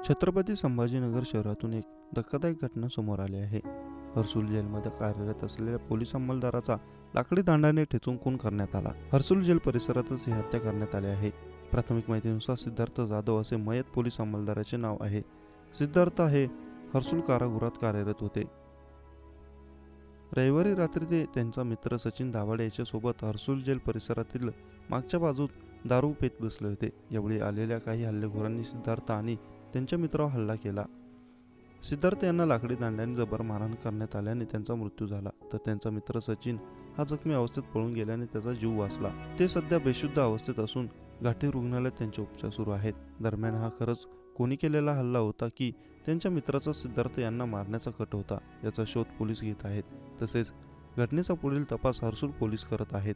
छत्रपती संभाजीनगर शहरातून एक धक्कादायक घटना समोर आली आहे. हर्सुल जेलमध्ये कार्यरत असलेल्या पोलीस अंमलदाराचा लाकडी दांडाने ठेचून खून करण्यात आला. हर्सुल जेल परिसरातच ही हत्या करण्यात आली आहे. प्राथमिक माहितीनुसार सिद्धार्थ जाधव असे मयत पोलीस अंमलदाराचे नाव आहे. सिद्धार्थ हे हर्सुल कारागृहात कार्यरत होते. रविवारी रात्री ते त्यांचा मित्र सचिन दाभाडे याच्यासोबत हर्सुल जेल परिसरातील मागच्या बाजूत दारू पेत बसले होते. यावेळी आलेल्या काही हल्लेखोरांनी सिद्धार्थ आणि त्यांच्या मित्रावर हल्ला केला. सिद्धार्थ यांना लाकडी दांड्याने जबर मारहाण करण्यात आल्याने त्यांचा मृत्यू झाला, तर त्यांचा मित्र सचिन हा जखमी अवस्थेत पळून गेल्याने त्याचा जीव वाचला. ते सध्या बेशुद्ध अवस्थेत असून घाटी रुग्णालयात त्यांचे उपचार सुरू आहेत. दरम्यान हा खरंच कोणी केलेला हल्ला होता की त्यांच्या मित्राचा सिद्धार्थ यांना मारण्याचा कट होता, याचा शोध पोलीस घेत आहेत. तसेच घटनेचा पुढील तपास हर्सुल पोलीस करत आहेत.